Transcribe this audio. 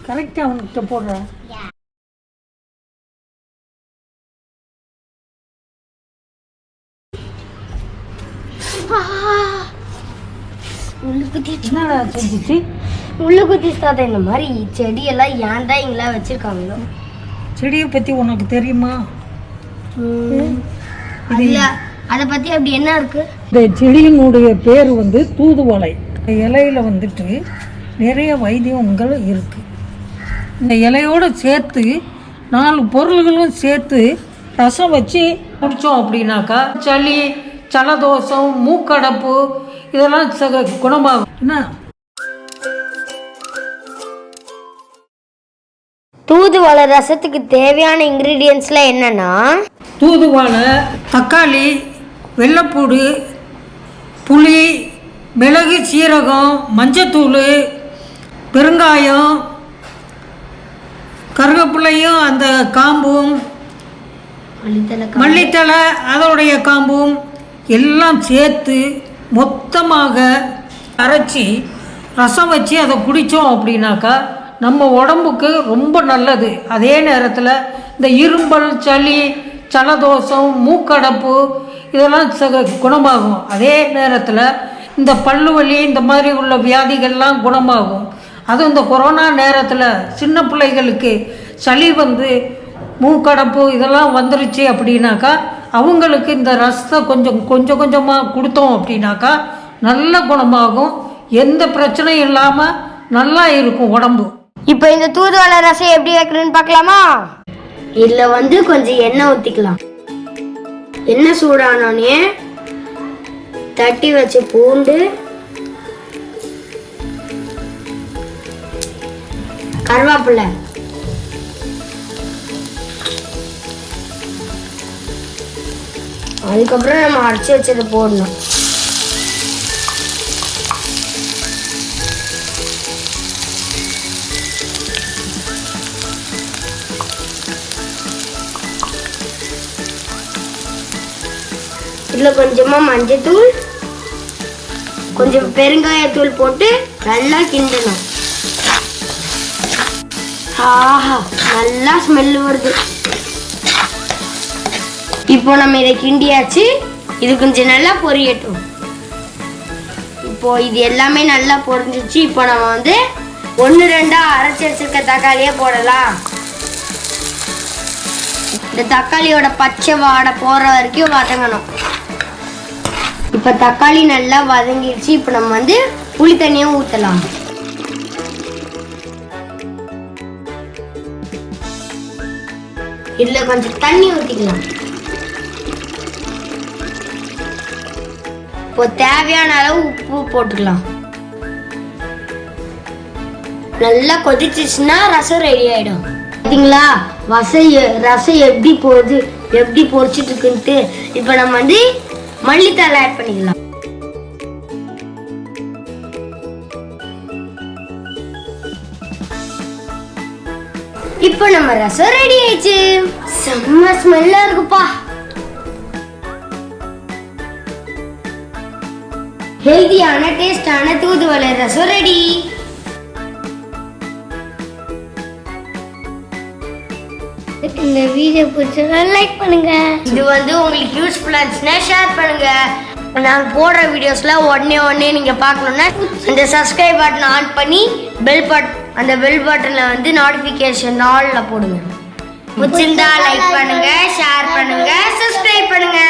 கரெக்டா அவன்கிட்ட போடுறேன். உள்ள குத்திஸ்தாத இந்த மாதிரி செடியெல்லாம் ஏன்டா இங்கெல்லாம் வச்சிருக்காங்களோ? செடியை பத்தி உனக்கு தெரியுமா? அதை பத்தி அப்படி என்ன இருக்கு? இந்த செடியினுடைய பேர் வந்து தூதுவளை. இலையில வந்துட்டு நிறைய வைத்தியங்கள் இருக்கு. இந்த இலையோட சேர்த்து 4 பொருள்களும் சேர்த்து ரசம் வச்சு குடித்தோம் அப்படின்னாக்கா சளி, ஜலதோஷம், மூக்கடைப்பு இதெல்லாம் குணமாகும். என்ன தூதுவளை ரசத்துக்கு தேவையான இன்கிரீடியன்ஸ்லாம் என்னன்னா, தூதுவளை, தக்காளி, வெள்ளைப்பூடு, புளி, மிளகு, சீரகம், மஞ்சத்தூள், பெருங்காயம், கருவேப்பிலையும் அந்த காம்பும், மல்லித்தலை அதோடைய காம்பும் எல்லாம் சேர்த்து மொத்தமாக அரைச்சி ரசம் வச்சு அதை குடித்தோம் அப்படின்னாக்கா நம்ம உடம்புக்கு ரொம்ப நல்லது. அதே நேரத்தில் இந்த இரும்பல், சளி, ஜலதோஷம், மூக்கடைப்பு இதெல்லாம் குணமாகும். அதே நேரத்தில் இந்த பல்லு வலி இந்த மாதிரி உள்ள வியாதிகள்லாம் குணமாகும். அதுவும் இந்த கொரோனா நேரத்தில் சின்ன பிள்ளைகளுக்கு சளி வந்து மூக்கடைப்பு இதெல்லாம் வந்துருச்சு அப்படின்னாக்கா அவங்களுக்கு இந்த ரசத்தை கொஞ்சம் கொஞ்சமாக கொடுத்தோம் அப்படின்னாக்கா நல்ல குணமாகும். எந்த பிரச்சனையும் இல்லாமல் நல்லா இருக்கும் உடம்பு. இப்போ இந்த தூதுவளை ரசம் எப்படி வைக்கிறேன்னு பார்க்கலாமா? இதில் வந்து கொஞ்சம் எண்ணெய் ஊற்றிக்கலாம். எண்ணெய் சூடானோடனே தட்டி வச்ச பூண்டு, கருவேப்பிலை, அதுக்கப்புறம் நம்ம அரைச்சி வச்சதை போடணும். இதில் கொஞ்சமாக மஞ்சத்தூள், கொஞ்சம் பெருங்காயத்தூள் போட்டு நல்லா கிண்டணும். ஆஹா, நல்லா ஸ்மெல் வருது. இப்போ நம்ம இதை கிண்டியாச்சு. இது கொஞ்சம் நல்லா பொரியட்டும். இப்போ இது எல்லாமே நல்லா பொரிஞ்சிச்சு. இப்போ நம்ம வந்து 1-2 அரைச்சி வச்சிருக்க தக்காளியே போடலாம். இந்த தக்காளியோட பச்சை வாடை போற வரைக்கும் வதங்கணும். இப்போ தக்காளி நல்லா வதங்கிடுச்சு. இப்போ நம்ம வந்து புளி தண்ணியும் ஊற்றலாம். இதில் கொஞ்சம் தண்ணி ஊற்றிக்கலாம். இப்போ தேவையான அளவு உப்பு போட்டுக்கலாம். நல்லா கொதிச்சிச்சுன்னா ரசம் ரெடி ஆயிடும். பார்த்தீங்களா ரசம் எப்படி போகுது, எப்படி பொரிச்சிட்டு இருக்குன்ட்டு. இப்போ நம்ம வந்து மல்லித்தலை ஆட் பண்ணிக்கலாம். இப்போ நம்ம ரசம் ரெடி ஆயிடுச்சு. செம்ம ஸ்மெல்லா இருக்குப்பா. ஹெல்தியான டேஸ்டான தூதுவளை ரசம் ரெடி. இந்த வீடியோ பிடிச்சா லைக் பண்ணுங்க. இது வந்து உங்களுக்கு யூஸ்ஃபுல்லா இருந்துச்சுன்னா ஷேர் பண்ணுங்க. நான் போடுற வீடியோஸ்ல உடனே நீங்க பார்க்கணும்னா இந்த சப்ஸ்கிரைப் பட்டன் ஆன் பண்ணி அந்த பெல் பட்டன்ல வந்து நோட்டிபிகேஷன் ஆல்ல போடுங்க. பிடிச்சிருந்தா லைக் பண்ணுங்க, ஷேர் பண்ணுங்க, சப்ஸ்கிரைப் பண்ணுங்க.